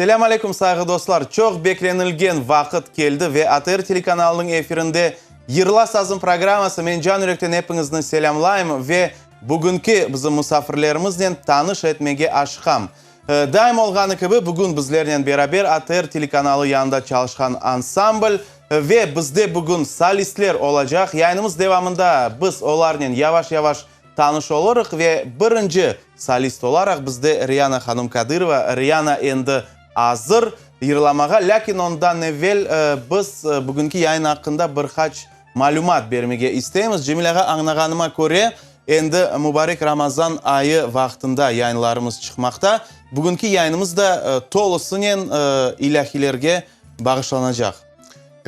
Selam aleyküm saygı dostlar. Çok beklenilgen vakit geldi ve ATR telekanalının efirinde Yırla Sazın programması. Men can yürekten hepinizden selamlayım ve bugünkü bizim misafirlerimizden tanış etmege aşkam. Daim olganı gibi bugün bizlerle beraber ATR telekanalı yanında çalışan ansambl ve bizde bugün solistler olacak. Yayınımız devamında biz onlarla yavaş yavaş tanış oluruz ve birinci solist olarak bizde Riyana Hanım Kadyrova. Riyana endi hazır yırlamaga, lakin ondan evvel biz bugünkü yayın hakkında birkaç malumat vermege isteyimiz. Cemile'ga anlaganıma göre endi mübarek Ramazan ayı vaktinde yayınlarımız çıkmakta. Bugünkü yayınımız da tolusuyla ilahilerge bağışlanacak.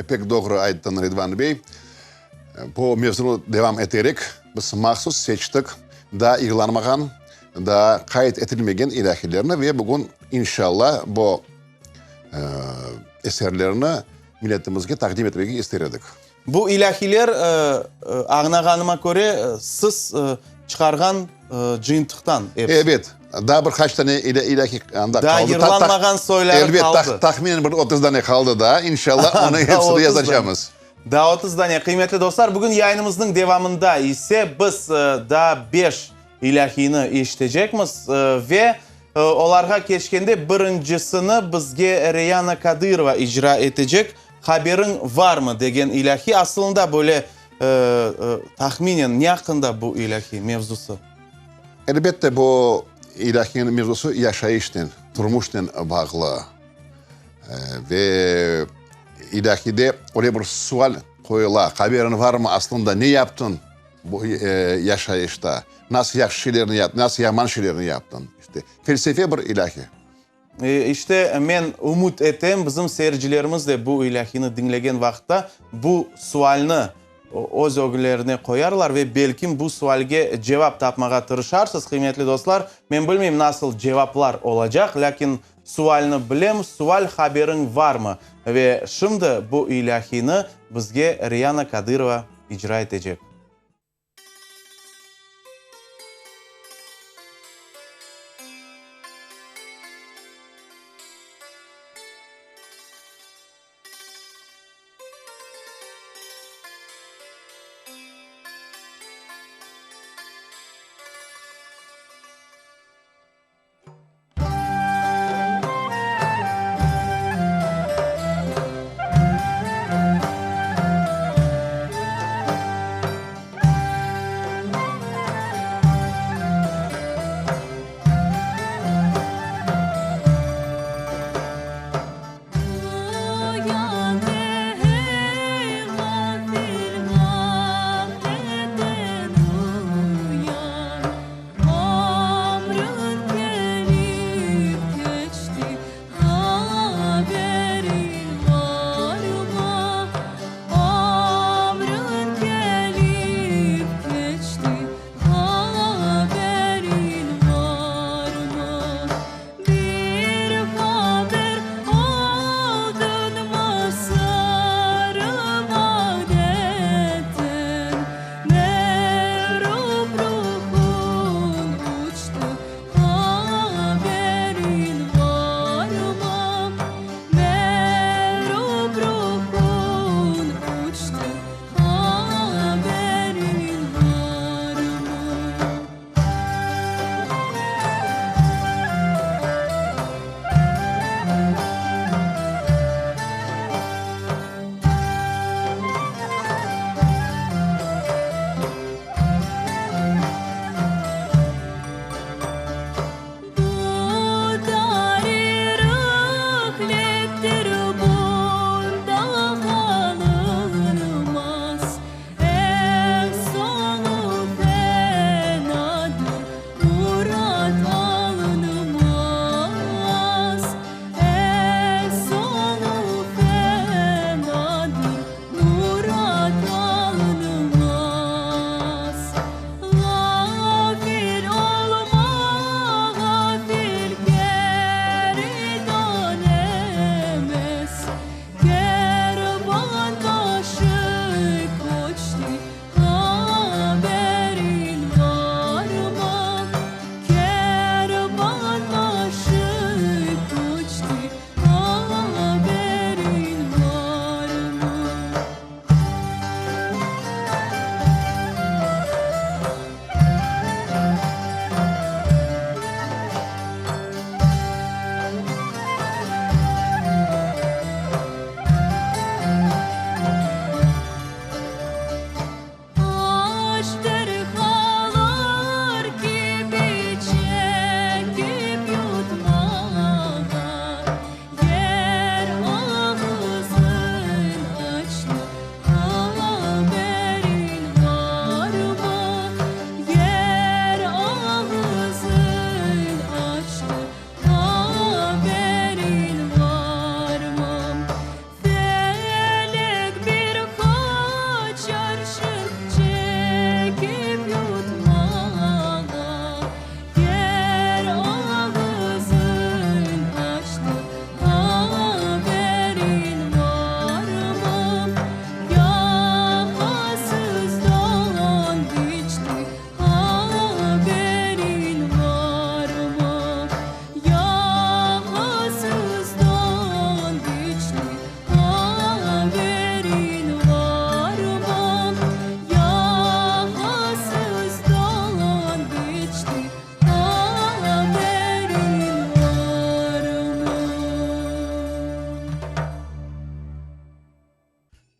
Pek doğru ayttın Rıdvan Bey. Bu mevzunu devam ederek biz mahsus seçtik. Daha yayınlanmagan, daha kayıt edilmegen ilahilerini ve bugün inşallah bu eserlerini milletimizge takdim etmek istedik. Bu ilahiler anlaganıma göre siz çıkargan cıyıntıktan. Evet. Daha birkaç tane ilahi anda kaldı. Daha yırlanmagan soyları kaldı. Evet, tahminen bir 30 tane kaldı da. İnşallah onu hepsini yazacağız. Daha 30 tane kıymetli dostlar. Bugün yayınımızın devamında ise biz daha 5 ilahini işleyeceğiz ve onlarga geçkende birincisini bizge Riyana Kadyrova icra edecek. Haberin var mı degen ilahi? Aslında böyle tahminen ne hakkında bu ilahi mevzusu? Elbette bu ilahinin mevzusu yaşayıştan, durmuştan bağlı. Ve ilahide oraya bir sual koyula. Haberin var mı aslında ne yaptın bu yaşayışta? Nasıl yaxşı şeylerini yaptın, nasıl yaman şeylerini yaptın? İşte felsefe bir ilahi. İşte men umut etem bizim seyircilerimiz de bu ilahini dinlegen vakitte bu sualını öz ögülerine koyarlar ve belki bu sualge cevap tapmaga tırışarsınız kıymetli dostlar. Men bilmeyim nasıl cevaplar olacak, lakin sualını bilem, sual haberin var mı? Ve şimdi bu ilahini bizge Riyana Kadyrova icra edecek.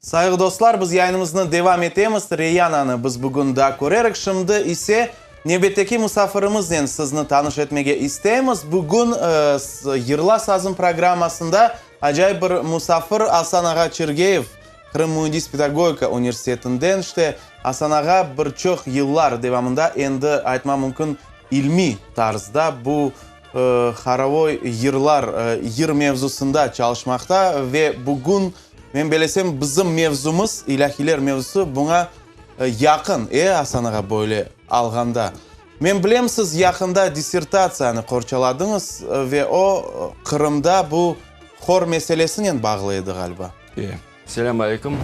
Saygı dostlar, biz yayınımızı devam etemiz. Riyana'nı biz bugün da görerek, şimdi ise nöbetdeki misafirimiz sizni tanış etmege isteyemiz. Bugün Yırla Sazın programmasında acayip bir misafir Hasan Ağa Çirgeyev, Kırım Mühendis Pedagogika Üniversitetinden. İşte Hasan Ağa birçok yıllar devamında endi aytma mümkün ilmi tarzda bu Haravoy yırlar, yır mevzusunda çalışmakta ve bugün men belesem bizim mevzumuz, ilahiler mevzusu buna yakın. Hasan Ağa böyle alganda. Men bilem siz yakında dissertasyany korçaladınız ve o Kırım'da bu hor meselesine bağlıydı galiba. Selamun aleyküm,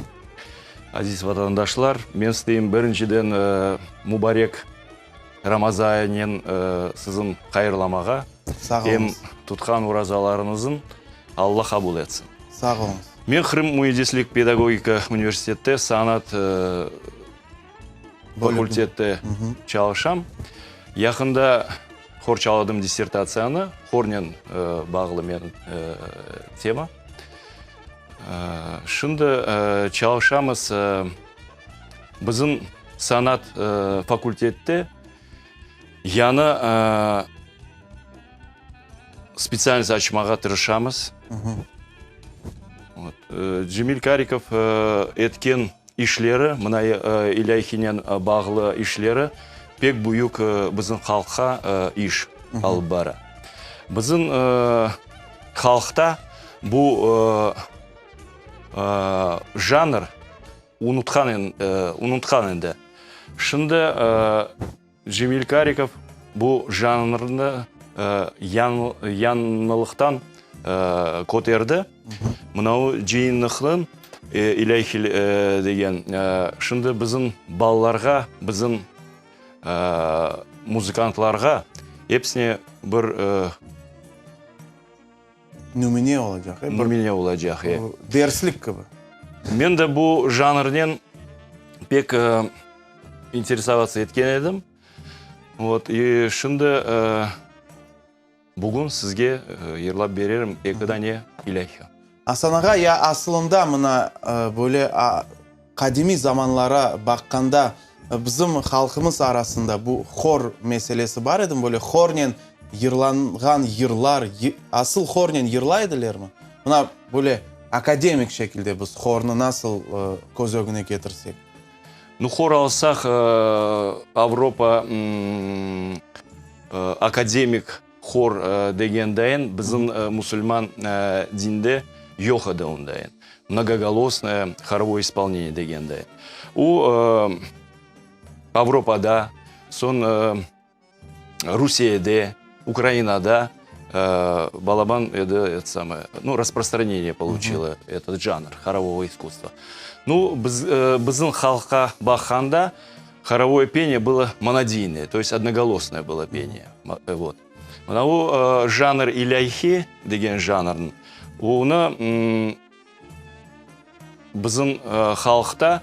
aziz vatandaşlar. Men isteyim birinciden mübarek Ramazan ayının sizin hayırlamağa. Sağ Hem olunuz. tutkan urazalarinizin Allah kabul etsin. Sağ olunuz. Men Kırım Mühendislik Pedagogika Üniversiteti sanat fakultette çalışam. Yakında hor çaladım dissertasyany, hornen bağlı menin tema. Şimdi çalışamız bizim sanat fakültette yana spesialist açmağa tırışamız. Cemil Karikov etken işleri, mına ilahinen bağlı işleri pek büyük bizim halka iş alıp bara. Bizim halkta bu janr unutkan indi. Şimdi Cemil Karikov bu janrını yanlılıktan koterdi. Mınau ceyinliklin ilahil degen. Şimdi bizim ballarga, bizim muzikantlarga hepsine bir Numune olacak. numune olacak. Derslik gibi. Men de bu janrden pek интересоваться etken edim. Вот, şimdi bugün sizge yırlap bererim ekdane ilahi. Hasan Ağa ya aslında mına böyle kadimi zamanlara bakkanda bizim halkımız arasında bu hor meselesi var idi. Böyle hornen yırlangan yırlar, asıl hornen yırlaydılar mı? Buna böyle akademik şekilde biz hornu nasıl göz önüne getirsek? Ну, хор алсақ, Авропа академик хор дегендайын, біздің мұсылман динде йоха да ондайын. Многоголосное хоровое исполнение дегендайын. У Авропада, сон Русияде, Украинада балабан это самое, ну, распространение получило этот жанр хорового искусства. Ну, біздің халыққа баққанда хоровое пение было монодийное, то есть одноголосное было пение. Вот. Мынау жанр иляхи деген жанрын, оны біздің халықта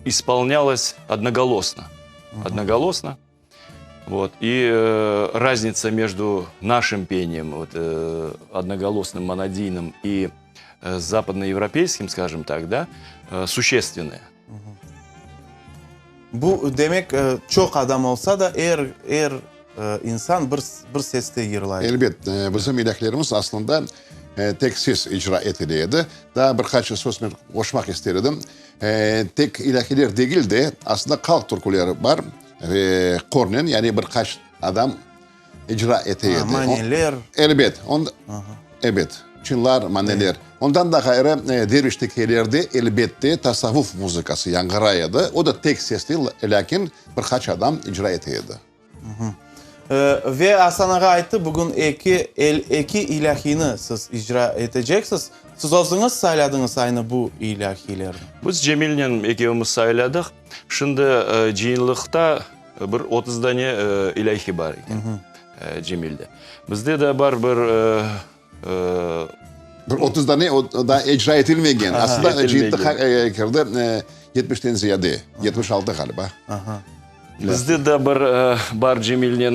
исполнялось одноголосно. Одноголосно. Вот. И разница между нашим пением, вот, одноголосным, монодийным, и западноевропейским, скажем так, да, существенная. Bu demek çok adam olsa da insan bir sesle yırlaydı. Elbette bizim ilahlarımız aslında tek ses icra ediliydi. Daha birkaç söz ben koşmak isterdim. Tek ilahiler değil de aslında halk türküleri var. Ve kornen yani birkaç adam icra edildi. Maneler. Elbette. Evet. Çınlar, maneler. Ondan da gayrı derviştekelerde elbette tasavvuf muzikası yankıraydı. O da tek sesli lakin birkaç adam icra edildi. Ve Hasan Ağa aytdı, bugün iki ilahini siz icra edeceksiniz. Siz özünüz sayladınız aynı bu ilahileri. Biz Cemil'le ekibimiz sayladık. Şimdi ceyinlikta bir 30 tane ilahi var Cemil'de. Bizde de var bir 30 tane o da icra edilmegen. Aslında ceyinlikte kirdi 70'ten ziyade. 76 galiba. Bizde de bir bar Cemil'le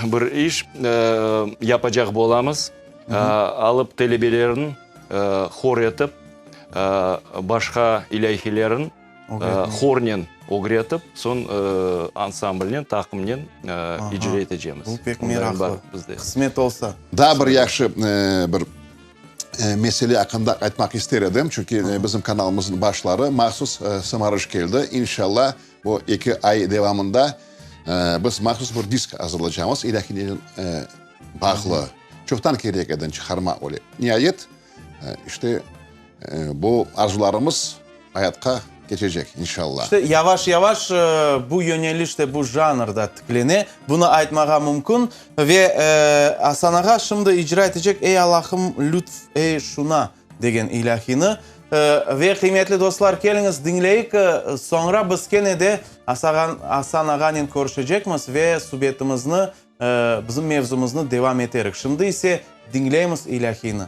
bir iş yapacak bolamız. Alıp telebelerini hor etip başka ilahilerin хорнен огретіп, сон ансамбльнен, тақымнен icra edeceğimiz. Bu pek Onların meraklı. var bizde. Kısmet olsa. Da bir yaxşı bir mesele hakkında aytmak isterim. Çünkü bizim kanalımızın başları mahsus sımarış geldi. İnşallah bu 2 ay devamında biz mahsus bir disk hazırlayacağımız ilahilerin bağlı. Çoktan gerek eden çıkarma oluyor. Nihayet işte bu arzularımız hayatta geçecek inşallah. İşte yavaş yavaş bu yönelişte bu janrda tıklene bunu aytmağa mümkün ve Asanağa şimdi icra edecek ey Allah'ım lütf ey şuna degen ilahini ve kıymetli dostlar geliniz dinleyik sonra biz gene de Asanağa'nın görüşeceğimiz ve suhbetimizni bizim mevzumuzni devam ederek. Şimdi ise dinleyimiz ilahini.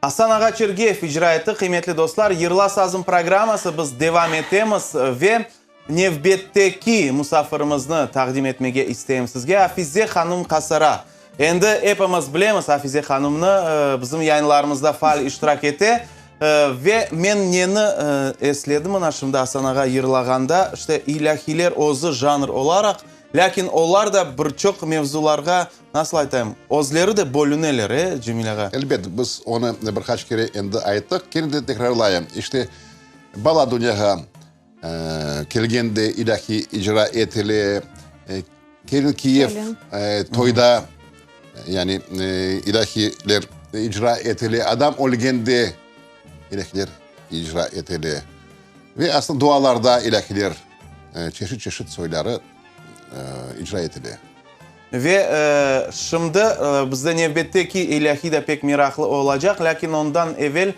Hasan Ağa Çergeyev icra etti. Kıymetli dostlar, Yırla Sazın programması biz devam etemiz ve nevbetteki musafirimizni taqdim etmege isteyim sizge. Hafize Hanım Kasara. Endi hepimiz bilemiz Hafize Hanım'ni bizim yayınlarımızda faal iştirak etti. Ve men neni esledim ana şimdi Hasan Ağa yırlaganda işte ilahiler ozu janr olarak, lakin onlar da birçok mevzularga nasıl aytayım, özleri de bölüneler Cemil Ağa. Elbette biz onu birkaç kere endi ayttık. Yine de tekrarlayayım. İşte bala dünyaga kelgende ilahi icra etili, kelin Kiyev toyda yani ilahiler icra etili, adam olgende ilahiler icra etili ve aslında dualarda ilahiler çeşit soyları icra etili. Ve şimdi bizde nevbetteki ilahi de pek meraklı olacak, lakin ondan evvel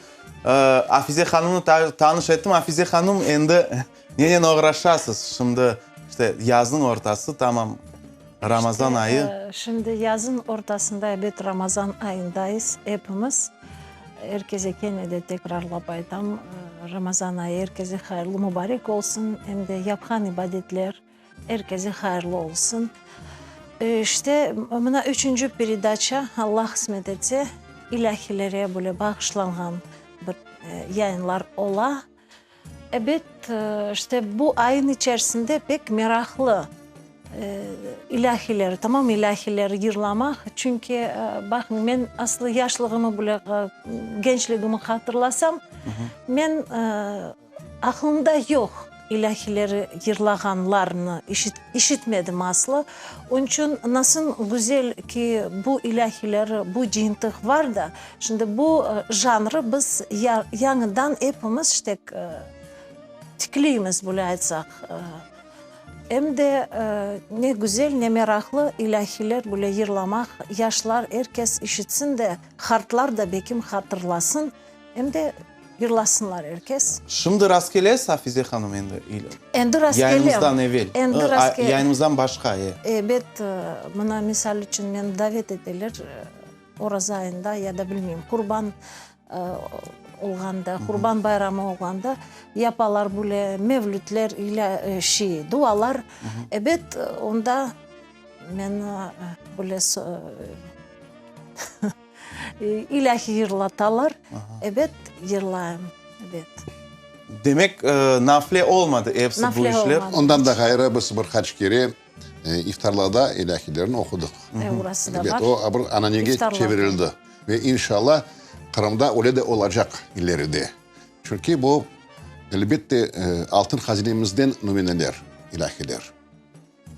Hafize Hanım'ı tanış ettim. Hafize Hanım endi neden uğraşasız? Şimdi işte yazın ortası, tamam, Ramazan İşte, ayı. Şimdi yazın ortasında, evet, Ramazan ayındayız hepimiz. Herkese gene de tekrarlap aytam. Ramazan ayı herkese hayırlı mübarek olsun. Hem de yapılan ibadetler herkese hayırlı olsun. İşte buna 3. peridaça Allah kısmet etse ilahilere böyle bağışlanan bir yayınlar ola. Evet, işte bu ayın içerisinde pek meraklı ilahileri, tamam, ilahileri yırlamak. Çünkü bakın, ben aslında yaşlığımı böyle gençliğimi hatırlasam, ben aklımda yok ilahileri yırlaganlarını işitmedim aslı. Onun için nasıl güzel ki bu ilahiler, bu cintik var da, şimdi bu janrı biz yanından hepimiz işte tikliyimiz böyle aytsak. Hem de ne güzel ne meraklı ilahiler böyle yırlamak, yaşlar herkes işitsin de, hartlar da bekim hatırlasın, hem de yırlasınlar herkes. Şimdi rastgeles Hafize Hanım Endi rastgele. yayınımızdan evvel. Endi rastgele. Yayınımızdan başka. Evet, buna misal için ben davet edilir Oraz ayında ya da bilmiyorum kurban olganda, kurban bayramı olganda yapalar böyle mevlütler ile dualar. Evet, onda ben böyle ilahi yırlatalar. Evet, yırlayım. Evet. Demek nafile olmadı hepsi bu Nafile işler. olmadı. Ondan da gayrı biz birkaç kere iftarlarda ilahilerini okuduk. Orası da Evet, var. o bir ananege İftarlarda. çevrildi. Ve inşallah Kırım'da öyle de olacak ileride. Çünkü bu elbette altın hazinemizden numuneler, ilahiler.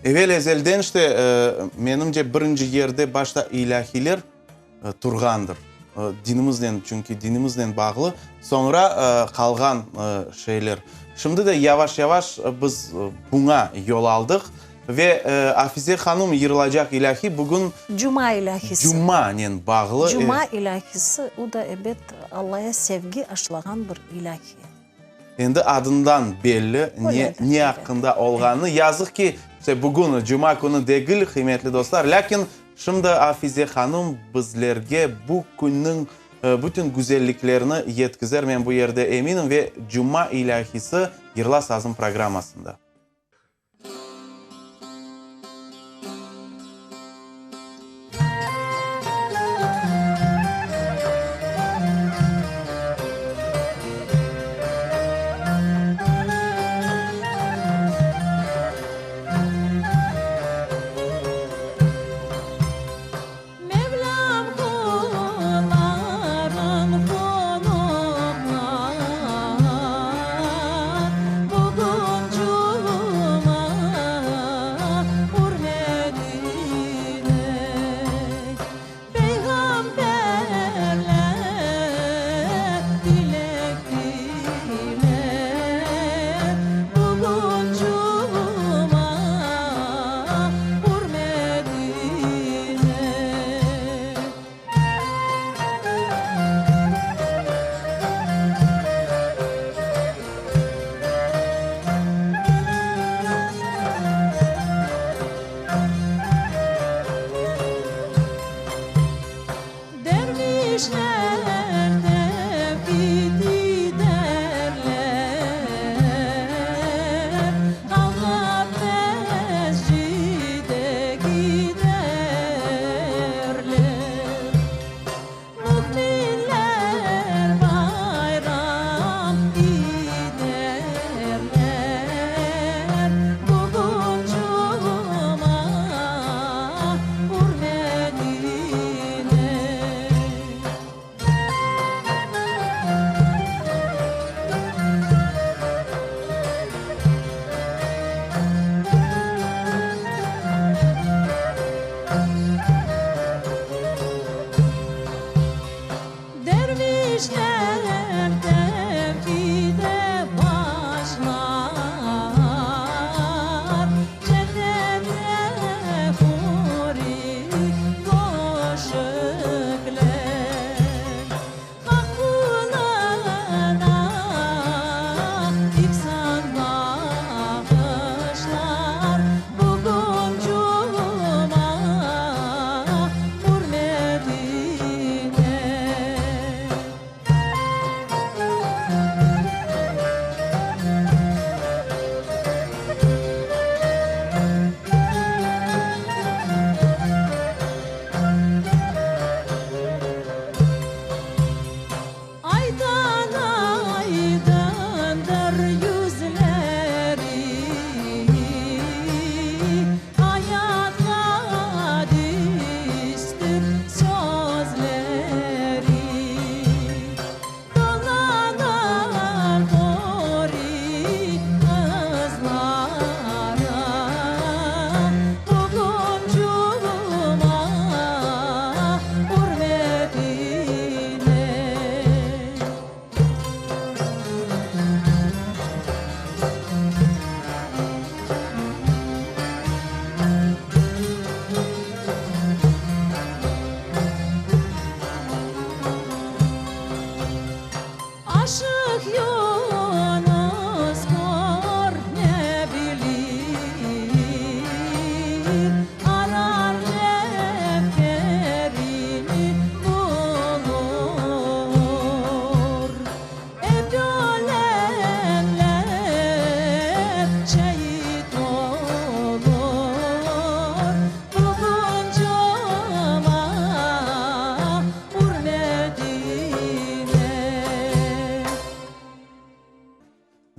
Evvel ezelden işte menimce birinci yerde başta ilahiler turgandır. Dinimizden, çünkü dinimizden bağlı. Sonra kalgan şeyler. Şimdi de yavaş yavaş biz buna yol aldık. Ve Hafize Hanım yırılacak ilahi bugün Cuma ilahisi. Cuma'nın bağlı. Cuma ilahisi, o da evet Allah'a sevgi aşılayan bir ilahi. Endi adından belli Öyle ne de. hakkında olganı. Yazık ki işte bugün Cuma günü değil kıymetli dostlar. Lakin şimdi Hafize Hanım bizlerge bu günün bütün güzelliklerini yetkizer. Ben bu yerde eminim ve Cuma ilahisi Yırla Sazın programmasında. Mevlam kulların konuna bugün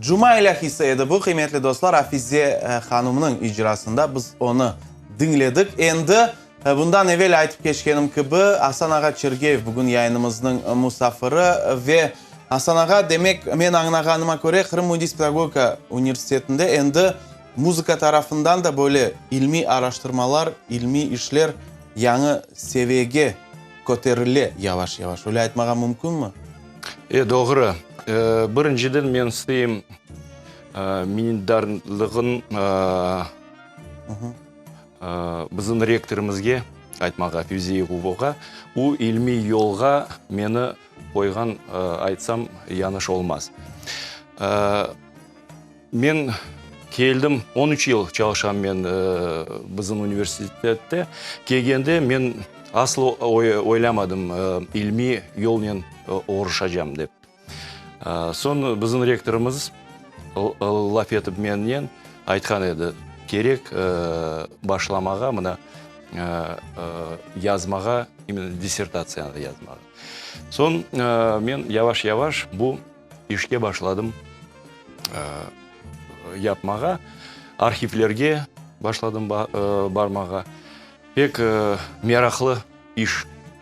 Cuma ilahisi edi bu, kıymetli dostlar. Afize Hanım'ın icrasında biz onu dinledik. Endi bundan evvel aytıp geçkenim gibi Hasan Ağa Çergeyev bugün yayınımızın musafiri ve Hasan Ağa demek men anlaganyma göre Kırım Muhdis Pedagogika Üniversitesi'nde endi muzika tarafından da böyle ilmi araştırmalar, ilmi işler yanı seviyege koterile yavaş yavaş. Öyle aytmaga mümkün mü? Doğru. Birinciden men isteyim minnetdarlığın bizim rektorımızga айтмаға Фюзия Губоға, у ilmi yolga meni koygan aytsam yanlış olmaz. Men keldim 13 yıl çalışan men bizim üniversitette. Kelgende men asıl oylamadım ilmi yolмен uğraşacağım dep. Son bizim rektorımız laf etip menен айтқан еді, керек başlamağa mına yazmağa, именно диссертацияны yazmağa. Son men yavaş bu işe başladım yapmağa, arxivlerge başladım barmağa. Pek meraklı iş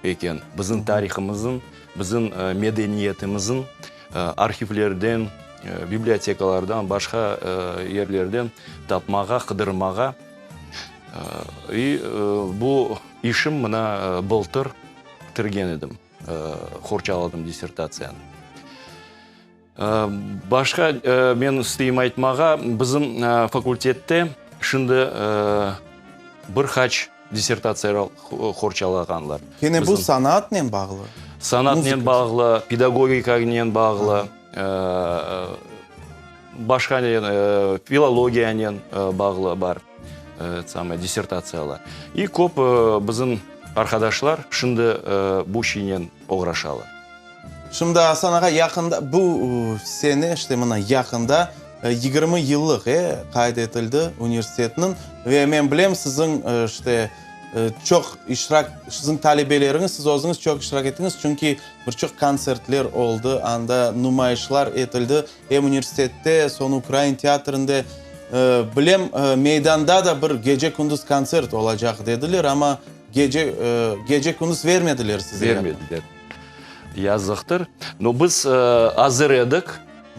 eken. Bizim tarihimizin, bizim medeniyetimizin arxivlerden, bibliotekalardan, başka yerlerden tapmağa, kıdırmağa. Bu işim mına былтыр бітірген едім, хорчаладым диссертацияны. Başka men isteyim айтмаға, bizim fakultette şimdi bir haç диссертация хорчалағанлар. Yine bu sanatla bağlı. Sanatla bağlı, pedagogikayla bağlı, başka filologiyaмен bağlı var. Самое диссертациялар. И көп bizim arkadaşlar şimdi bu şeyden uğraşalı. Şimdi Hasan Ağa yakında bu sene işte buna yakında 20 yıllık kaydetildi üniversitenin ve men bilem sizin işte çok iştirak, sizin talebeleriniz, siz özünüz çok iştirak ettiniz çünkü birçok konsertler oldu, anda numayışlar etildi. Hem üniversitette, son Ukrayna tiyatrında bilem meydanda da bir gece kunduz konsert olacak dediler ama gece kunduz vermediler size. Vermediler. Yazıktır. No biz hazır edik.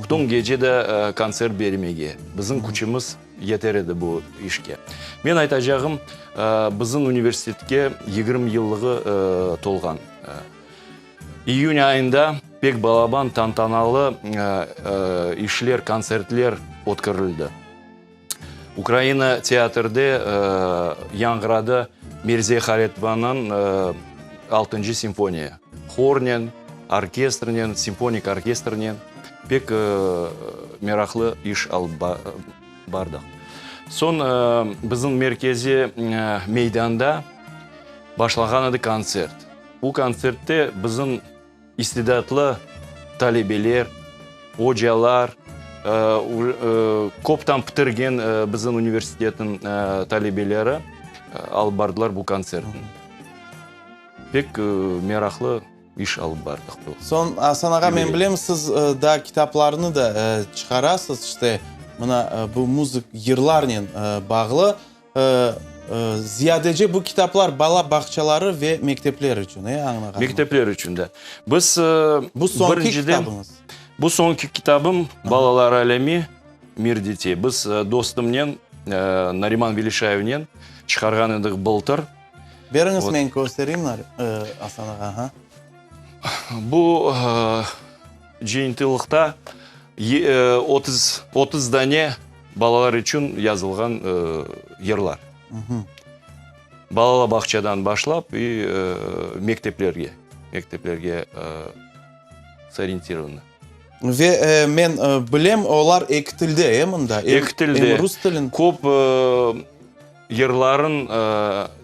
Bütün gece de konser vermege. Bizim kuchimiz yeter edi bu işke. Men aytacağım bizim üniversitetke 20 yıllığı tolgan. İyun ayında pek balaban tantanalı işler, konsertler o'tkazildi. Ukrayna teatrda Yangrada Mirziy Xaretovanın 6. simfoniya. Хорнен, orkestrnen, simfonik orkestrnen pek meraklı iş alıp bardık. Son bizim merkezi meydanda başlagan edi konsert. Bu konsertte bizim istidatlı talebeler, hocalar, koptan bitirgen bizim üniversitetin talebeleri alıp bardılar bu konsertin. Pek meraklı iş alıp bardık. Son Hasan Ağa men bilem siz da kitaplarını da çıkarasınız işte buna bu müzik yırlarla bağlı. Ziyadece bu kitaplar bala bahçeleri ve mektepler için anlaganyma. Mektepler için de. Biz Bu sonki kitabınız. Bu sonki kitabım Balalar Alemi Mir Детей. Biz dostumnen Narimан Велишаевнен çıkargan edik былтыр. Beriniz men göstereyim Hasan Ağa. Bu жиынтылықта 30 dane balalar için yazılgan yerler. Balala bahçeden başlap mekteplerge сориентированы. Ve men bilem olar iki tilde mında. İki tilde. Rus tilin. Көп yerlerin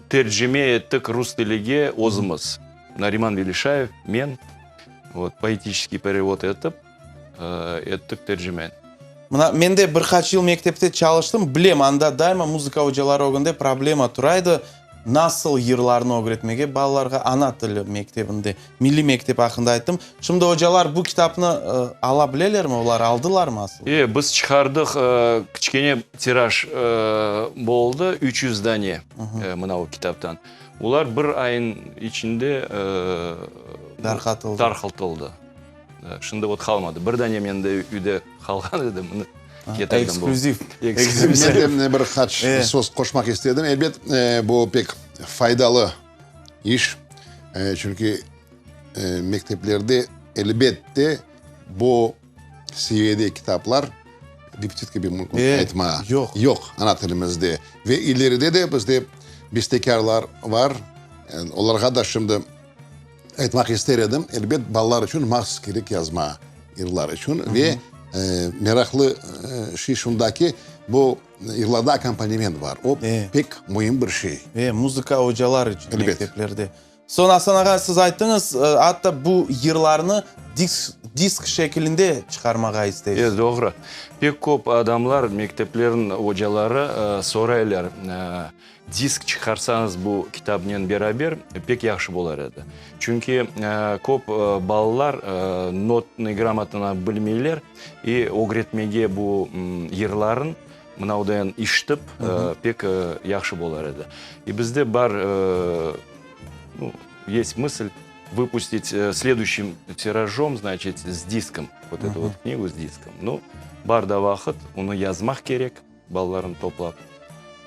tercüme ettik Rus diliге o'zimiz. Нариман Велишаев, men поэтический перевод etip tercüme. Men de birkaç yıl mektepte çalıştım. Bilem anda daima müzik hocaları ogunda problema turaydı. nasıl yırlarını öğretmege balalarga ana tili mektebinde, milli mektep hakkında ayttım. Şimdi hocalar bu kitapını alabileler mi? Olar aldılar mı asıl? Biz çıkardık, kichkene tiraj boldu, 300 dane mınau kitaptan. Ular bir ayın içinde tarqatıldı. Şimdi ot kalmadı. Bir dane mende uyda kalgan edi. Ekskluziv. Ben bir kaç söz koşmak istedim. Elbet bu pek faydalı iş. Çünkü mekteplerde elbette bu seviyede kitaplar repetit gibi mümkün etme. Yok ana tilimizde. Ve ileride de bizde bestekarlar var. Yani onlara da şimdi etmek isterim. Elbet ballar için mahsus gerek yazma yıllar için. Ve meraklı şey şundaki bu yıllarda akompaniment var. O pek mühim bir şey. Müzika hocalar için mekteplerde. Son Hasan Ağa siz ayttınız, hatta bu yırlarını disk şeklinde çıkarmağa isteyiz. Doğru. Pek көп adamlar, mekteplerin hocaları soraylar. Disk çıkarsanız bu kitapla beraber pek yaxşı bolar edi. Çünkü көп ballar notni gрамотно bilmeyler и öğretmege bu yırların mınaudan iştip pek yaxşı bolar edi. И bizde var есть мысль выпустить следующим тиражом, значит, с диском, вот эту вот книгу с диском. Ну, бар да вақыт, onu yazmak gerek, балларын топлап.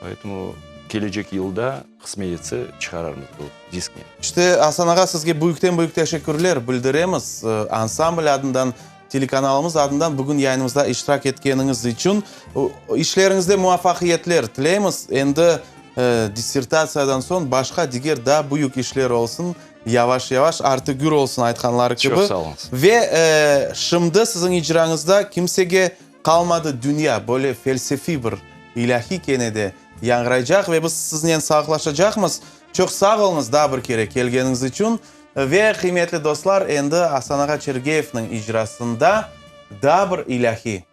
Поэтому gelecek yılda kısmetse çıkararız bu diskni. İşte Hasan Ağa sizge büyük teşekkürler bildiremiz. Ansambl adından, telekanalımız adından bugün yayınımızda iştirak etkeniniz için. İşlerinizde muvaffakiyetler tileyimiz. Endi dissertasiyadan son başka diğer daha büyük işler olsun. Yavaş yavaş artı gür olsun aytkanları gibi. Çok sağ olun. Ve şimdi sizin icranızda kimsege kalmadı dünya böyle felsefi bir ilahi kenede yangrayacak ve biz sizinle sağlaşacakmız. Çok sağ olunuz daha bir kere gelgeniz için. Ve kıymetli dostlar, endi Hasan Ağa Çergeyev'nin icrasında daha bir ilahi.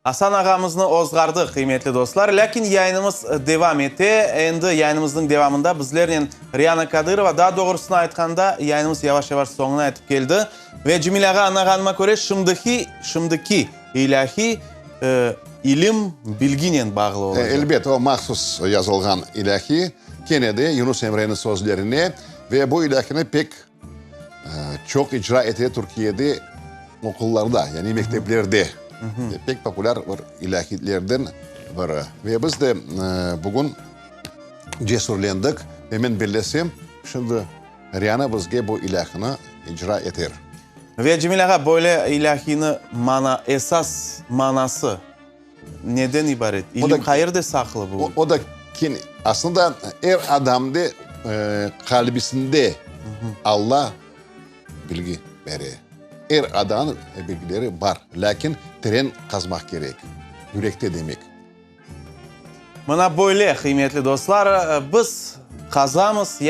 Hasan ağamızı ozgardı kıymetli dostlar. Lakin yayınımız devam etti. Endi yayınımızın devamında bizlerle Riyana Kadyrova, daha doğrusunu aytkanda yayınımız yavaş yavaş sonuna yetip geldi. Ve Cemilaga anlaganıma göre şimdiki ilahi ilim bilginen bağlı olacak. Elbette o mahsus yazılgan ilahi gene de Yunus Emre'nin sözlerine ve bu ilahini pek çok icra etti Türkiye'de okullarda yani mekteplerde. Pek popüler bir ilahilerden biri. Ve biz de bugün cesurlandık ve ben birleşim şimdi Riyana bizge bu ilahini icra eter. Ve Cemilaga böyle ilahinin esas manası neden ibaret? İlim hayırda saklı bu. O da aslında her adamda kalbisinde Allah bilgi veriyor. Her adamın bilgileri var. Lakin tren kazmak gerek. Yürekte demek. Mana böyle kıymetli dostlar. Biz kazamız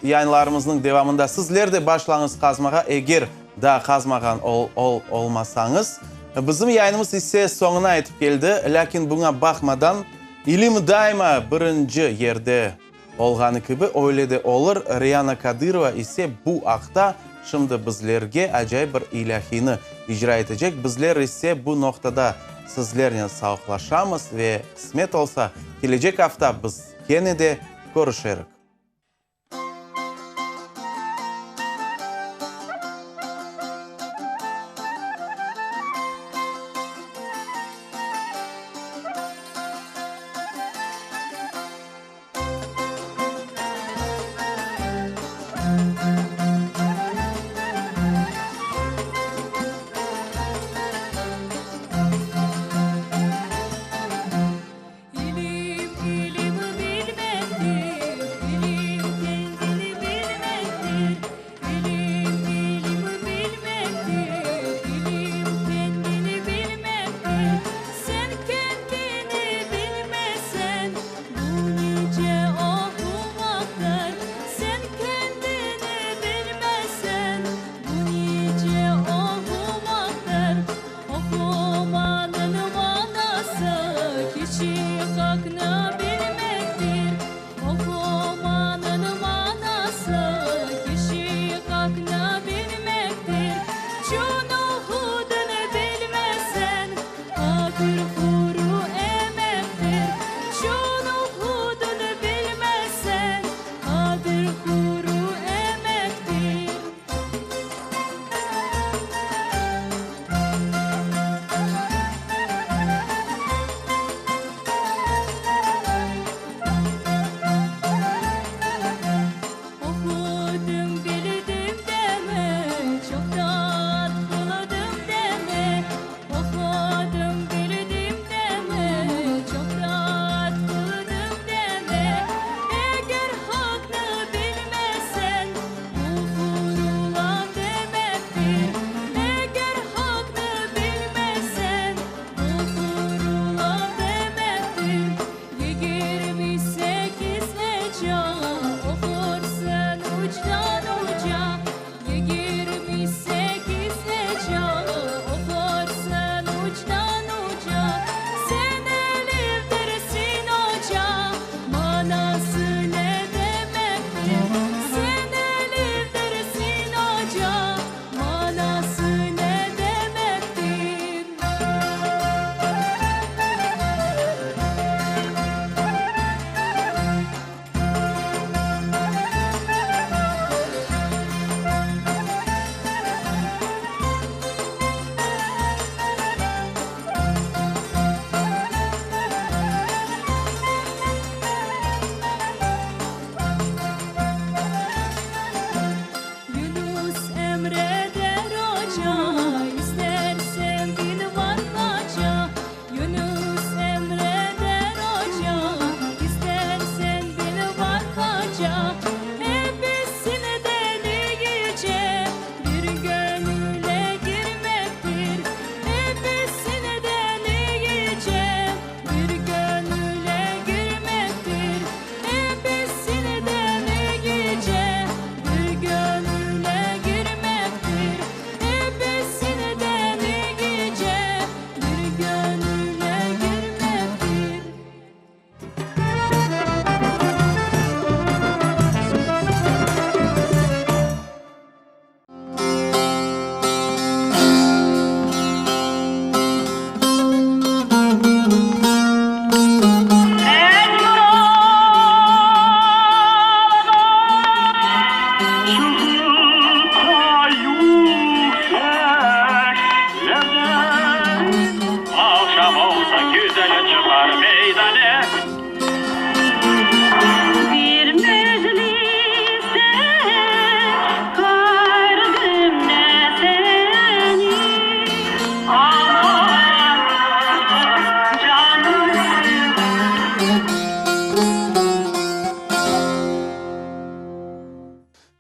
yayınlarımızın devamında. Sizler de başlayınız kazmaya. Eğer daha kazmagan olmasanız. Bizim yayınımız ise sonuna yetip geldi. Lakin buna bakmadan ilim daima birinci yerde olganı gibi öyle de olur. Riyana Kadyrova ise bu akta şimdi bizlerge acayip bir ilahini icra edecek. Bizler ise bu noktada sizlerle sağlıklaşamız ve kısmet olsa gelecek hafta biz yine de görüşürüz.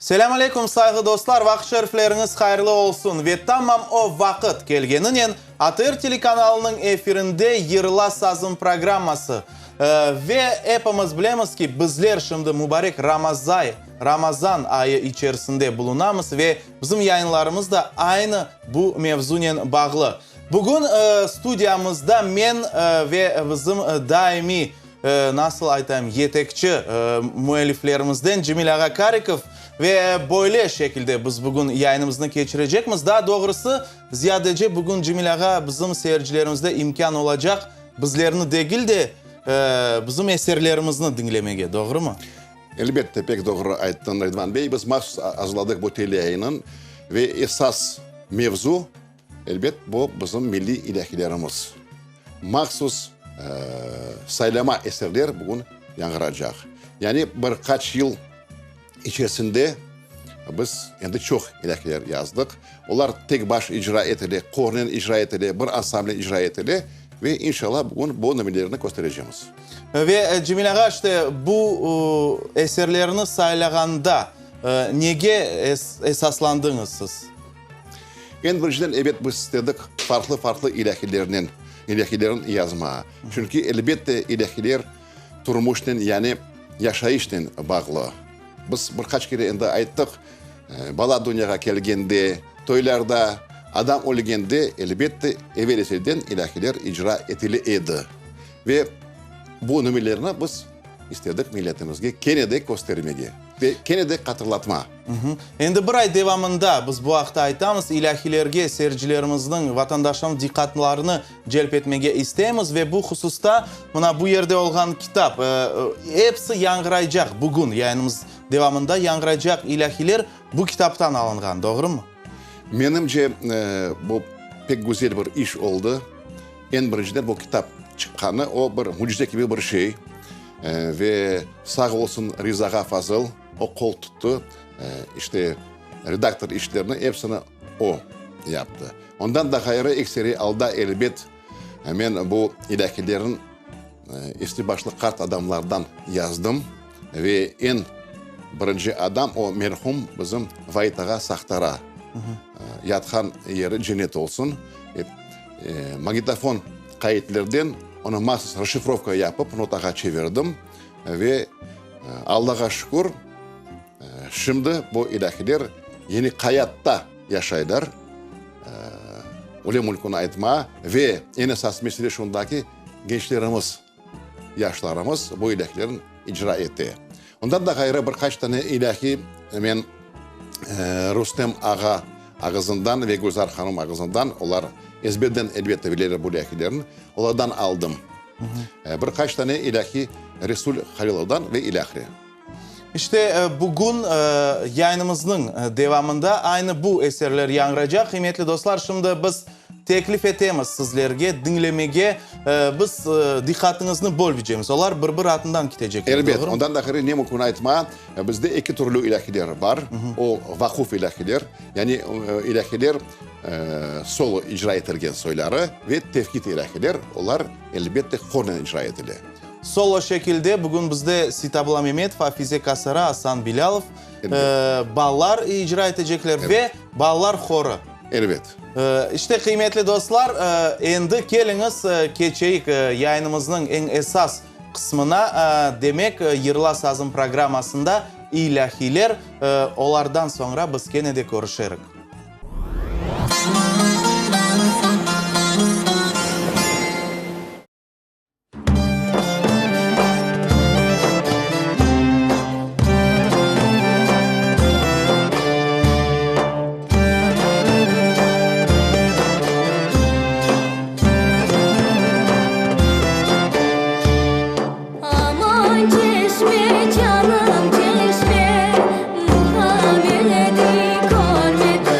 Selam aleyküm saygı dostlar, vakit şerifleriniz hayırlı olsun ve tamam o vakit gelgeninen ATR telekanalının efirinde Yırla Sazım programması ve hepimiz bilemiz ki bizler şimdi mübarek Ramazan ayı içerisinde bulunamız ve bizim yayınlarımız da aynı bu mevzunen bağlı. Bugün stüdyamızda men ve bizim daimi nasıl aytayım yetekçi müelliflerimizden Cemil Ağa Karikov ve böyle şekilde biz bugün yayınımızı geçirecekmiz. Daha doğrusu ziyadece bugün Cemil Ağa bizim seyircilerimizde imkan olacak bizlerini değil de bizim eserlerimizni dinlemeye, doğru mu? Elbette pek doğru ayttın Rıdvan Bey. Biz mahsus hazırladık bu tele yayının ve esas mevzu elbet bu bizim milli ilahilerimiz. Mahsus saylama eserler bugün yankıracak. Yani birkaç yıl içerisinde biz endi çok ilahiler yazdık. Onlar tek baş icra etili, kornen icra etili, bir ansamble icra etili ve inşallah bugün bu numaralarını göstereceğiz. Ve Cemil Ağa işte bu eserlerini saylaganda nege esaslandınız siz? En birinciden evet biz istedik farklı ilahilerin yazma. Çünkü elbette ilahiler turmuştan yani yaşayıştan bağlı. Biz birkaç kere endi ayttık, bala dünyaya gelgende, toylarda, adam ölgende elbette evvelisinden ilahiler icra etili edi. Ve bu numaralarını biz istedik milletimizge kene de göstermege ve kene de hatırlatma. Endi bir ay devamında biz bu haqda aytamiz, ilahilerge seyircilerimizin, vatandaşların dikkatlerini celp etmege isteyimiz ve bu hususta buna bu yerde olan kitap hepsi yankırayacak bugün yayınımız devamında yankırayacak ilahiler bu kitaptan alıngan, doğru mu? Menimce bu pek güzel bir iş oldu. En birinciden bu kitap çıkanı o bir mucize gibi bir şey. Ve sağ olsun Rıza Fazıl o kol tuttu. İşte redaktör işlerini hepsini o yaptı. Ondan da gayrı ekseri alda elbet hemen bu ilahilerin üstü başlı kart adamlardan yazdım. Ve en birinci adam o merhum bizim Vahit Ağa Sahtara. Yatkan yeri cennet olsun. Magnetofon kayıtlardan onu mahsus reşifrovka yapıp notaga çevirdim ve Allah'a şükür şimdi bu ilahiler yeni hayatta yaşaylar. Ule mulkunu aytma ve en esas mesele şundaki gençlerimiz, yaşlarımız bu ilahilerin icra etti. Ondan da gayrı birkaç tane ilahi hemen Rüstem Ağa ağzından ve Gülzar Hanım ağzından onlar ezberden elbette bilirler bu ilahilerin. Onlardan aldım. Birkaç tane ilahi Resul Halilov'dan ve ilahi. İşte bugün yayınımızın devamında aynı bu eserler yankıracak. Kıymetli dostlar, şimdi biz teklif etemiz sizlerge, dinlemege biz dikkatinizni bölmeyeceğimiz. Onlar bir atından gidecekler. Elbet. Ondan da gayrı ne mümkün aytma. Bizde iki türlü ilahiler var. O vakuf ilahiler. Yani ilahiler solo icra etilgen soyları ve tevhid ilahiler. Onlar elbette kornen icra edilir. Solo şekilde bugün bizde Sitabula Mehmet, Hafize Kasara, Hasan Bilalov ballar icra edecekler ve ballar xoru. Evet. İşte kıymetli dostlar, endi keliniz keçeyik yayınımızın en esas kısmına, demek Yırla Sazım programmasında ilahiler, onlardan sonra biz gene de görüşürük. Aman çeşme canım çeşme, muhabbeti görmedim.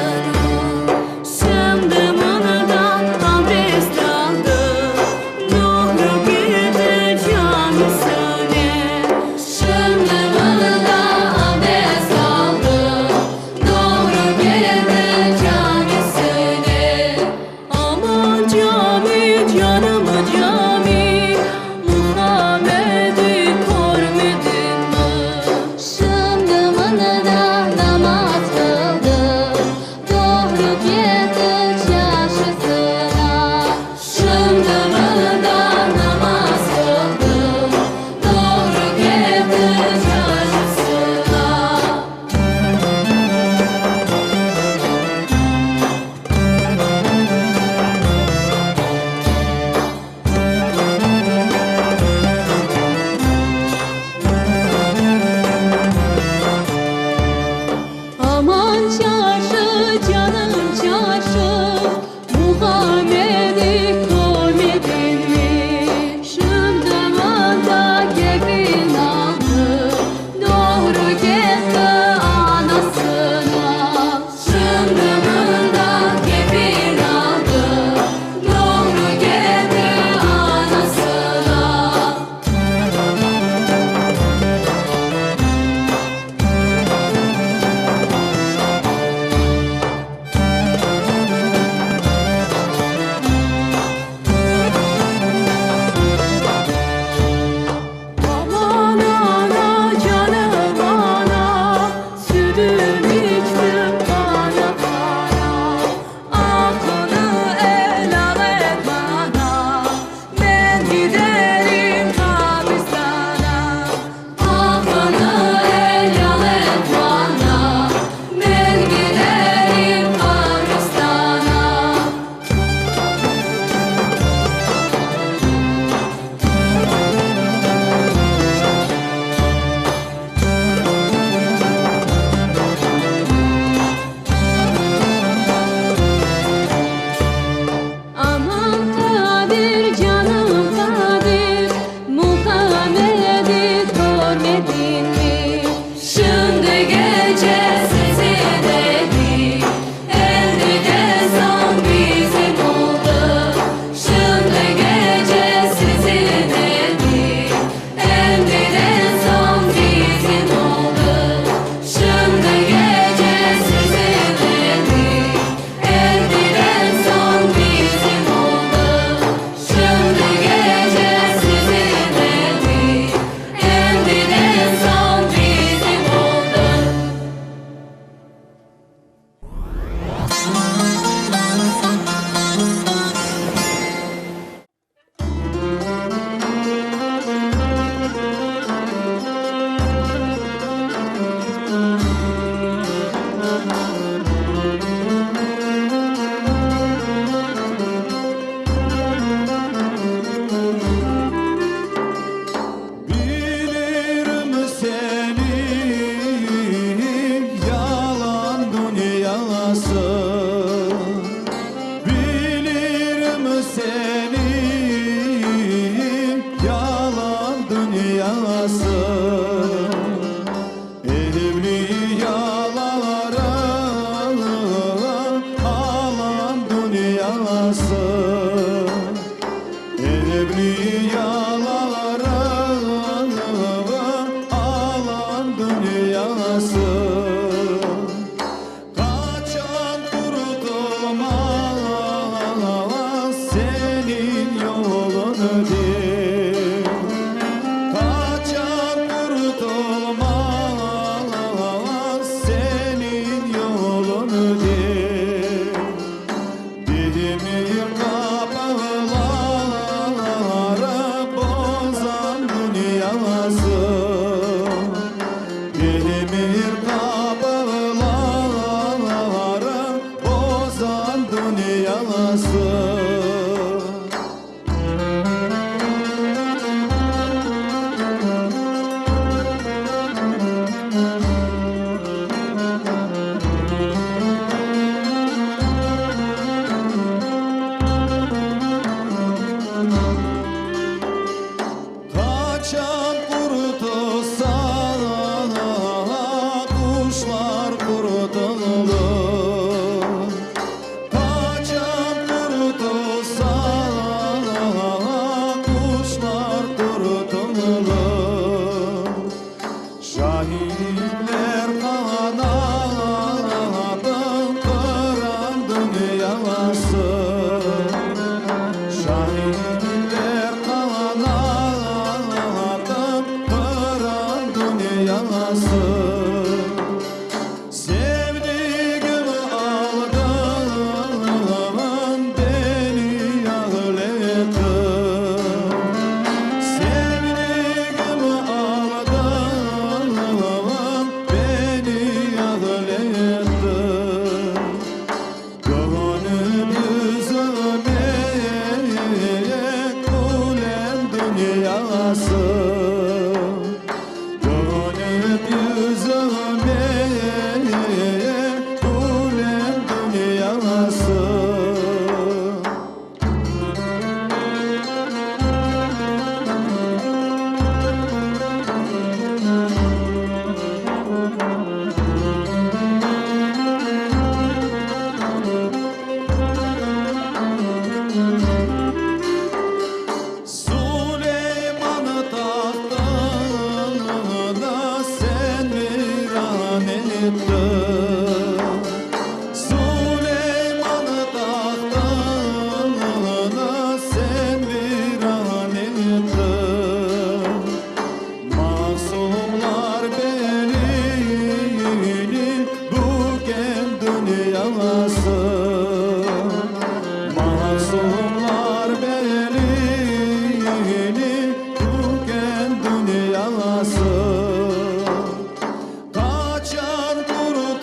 dünyası evliyalara alan dünyası evliyalara alan dünyası kaçan kurtulmaz senin yolun değil kaçan kurtulmaz senin yolun değil demir kapıları bozan dünyası demir kapıları bozan dünyası kaçan kurtulsa kuşlar kurtulur kaçan kurtulsa kuşlar kurtulur şahitler kanadın kıran dünyası şahitler kanadın kıran dünyası sevdiğim aldın beni ağlattın sevdiğim aldın beni ağlattın gönlüm yüzüme gülen dünyası gönlüm yüzüme gülen dünyası Süleyman tahtına sen viran ettin Süleyman tahtına sen viran ettin Masumlar belini büken dünyası Masumlar belini büken dünyası kaçan kurtulmaz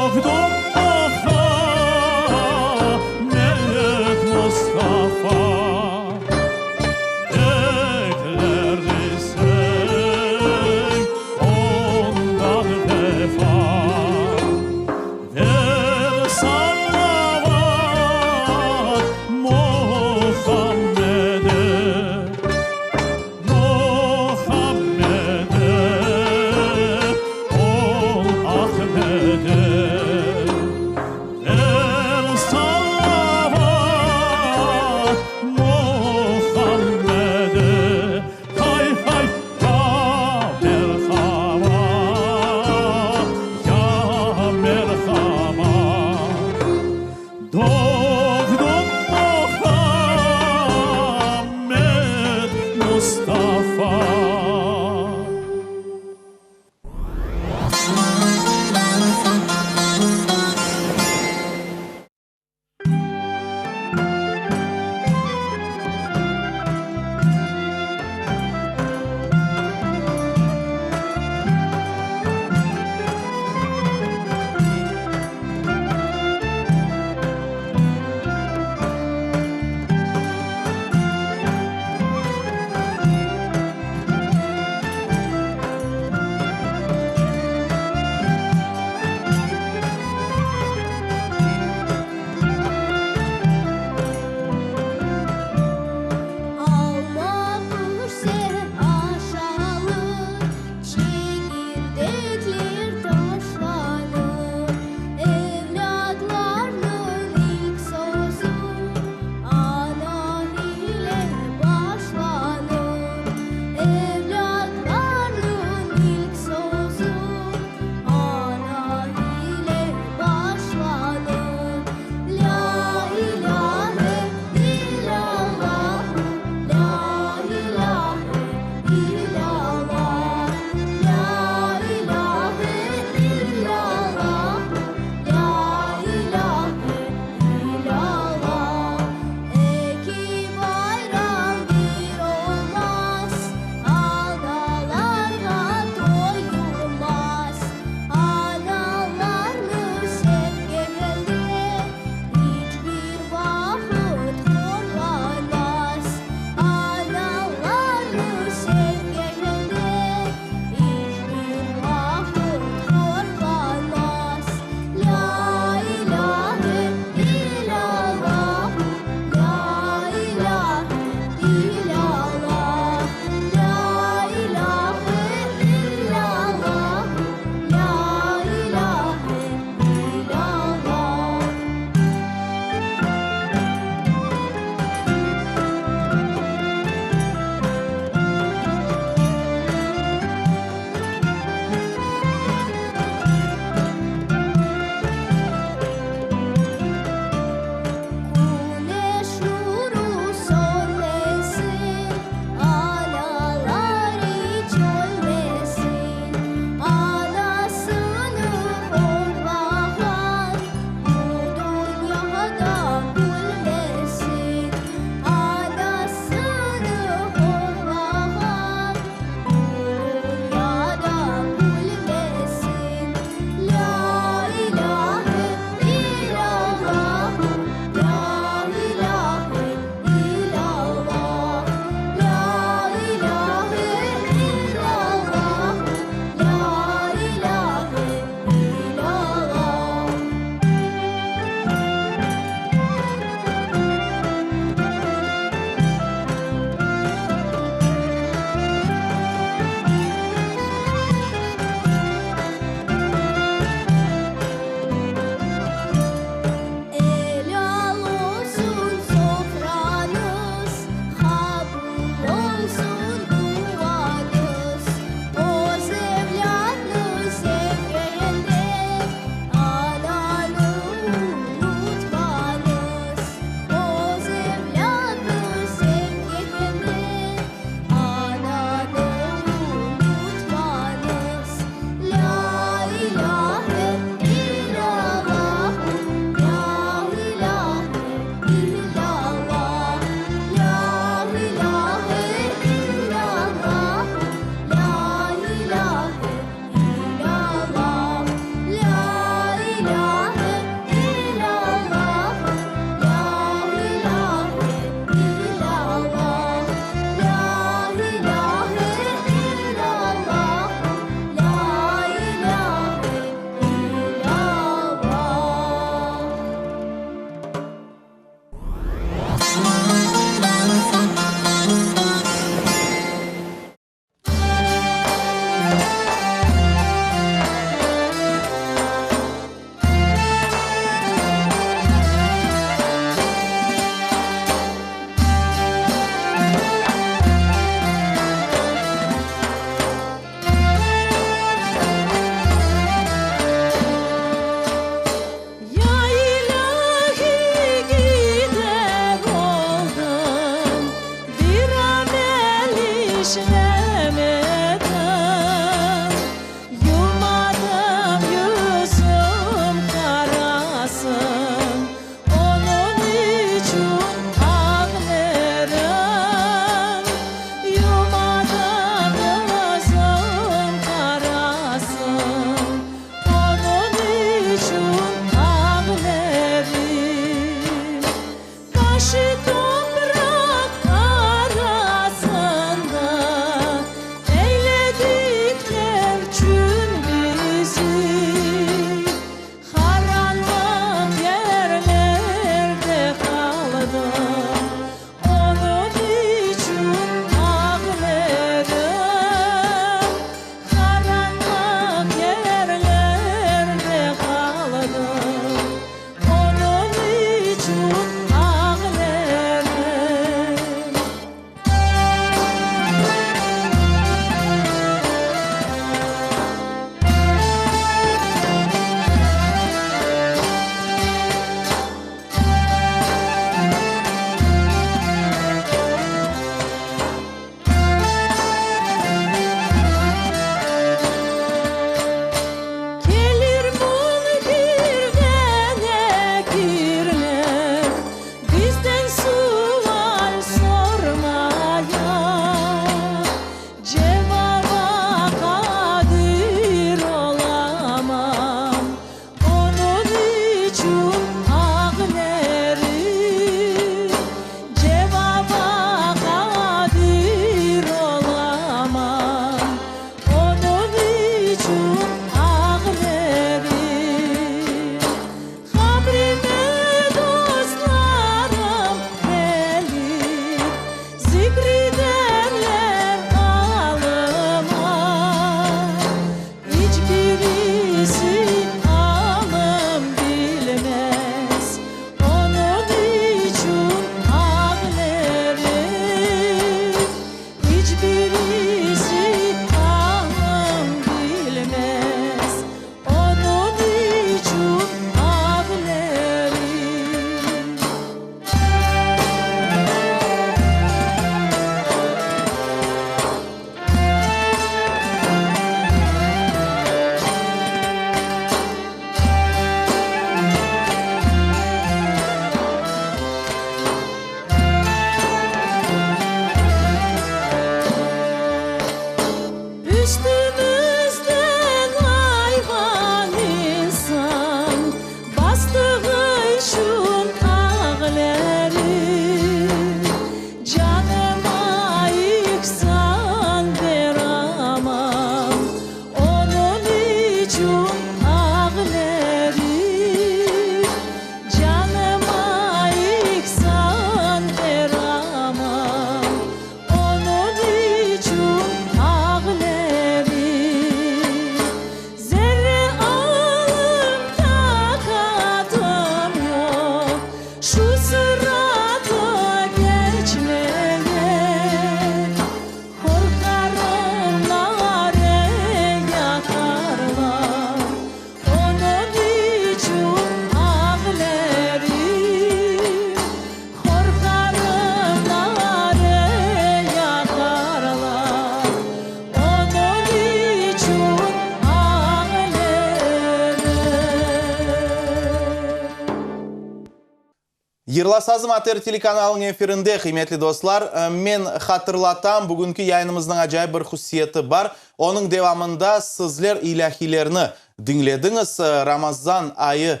Yırla Sazım Ater telekanalının efirinde kıymetli dostlar. Men hatırlatam bugünkü yayınımızın acayip bir hususiyeti var. Onun devamında sizler ilahilerini dinlediniz. Ramazan ayı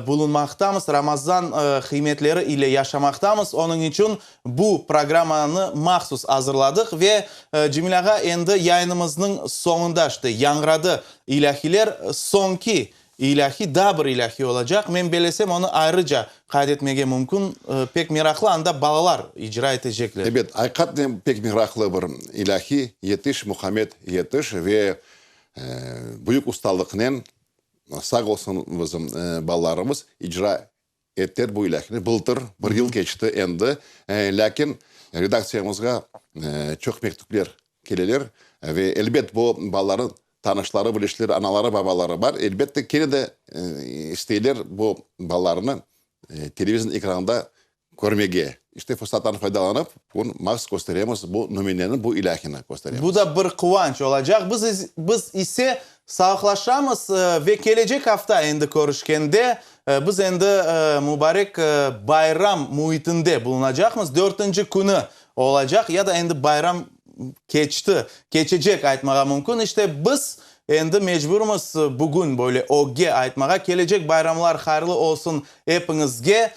bulunmaktamız. Ramazan kıymetleri ile yaşamaktayız. Onun için bu programını mahsus hazırladık ve Cemilaga endi yayınımızın sonunda işte yangradı ilahiler sonki ilahi daha bir ilahi olacak. Men belesem onu ayrıca kaydetmege mümkün. Pek meraklı anda balalar icra edecekler. Evet, hakikaten pek meraklı bir ilahi yetiş, Muhammed yetiş ve büyük ustalıkla sağ olsun bizim balalarımız icra ettiler bu ilahini. Buldur, bir yıl geçti endi. Lakin redaksiyamızga çok mektuplar geleler ve elbet bu balaların tanışları, bilişleri, anaları, babaları var. Elbette gene de isteyler bu balalarını televizyon ekranında görmege. İşte fırsattan faydalanıp bunu maks gösteremiz, bu nümunelerini, bu ilahini gösteremiz. Bu da bir kıvanç olacak. Biz ise sağlaşamız ve gelecek hafta endi görüşkende biz endi mübarek bayram muhitinde bulunacağımız 4. günü olacak ya da endi bayram geçecek aytmağa mümkün. İşte biz endi mecburumuz bugün böyle oge aytmağa. Gelecek bayramlar hayırlı olsun hepinizge.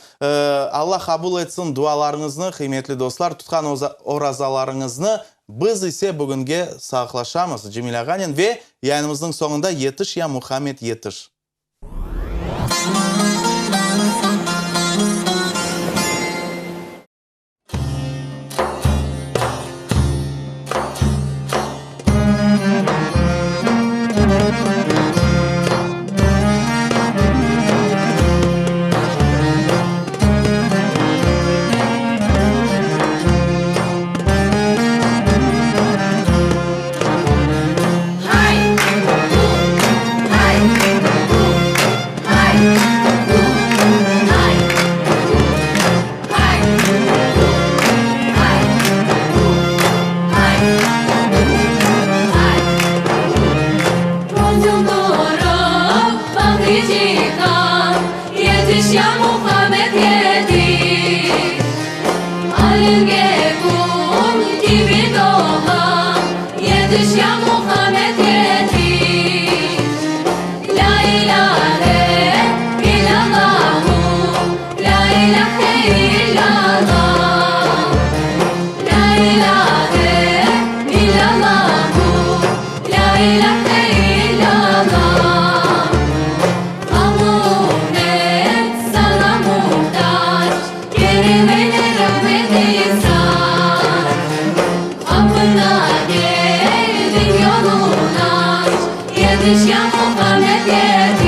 Allah kabul etsin dualarınızı kıymetli dostlar. Tutkan orazalarınızı biz ise bugünge sağlaşamız Cemil Ağanin ve yayınımızın sonunda yetiş ya Muhammed yetiş. Yetiş ya Muhammed yetiş.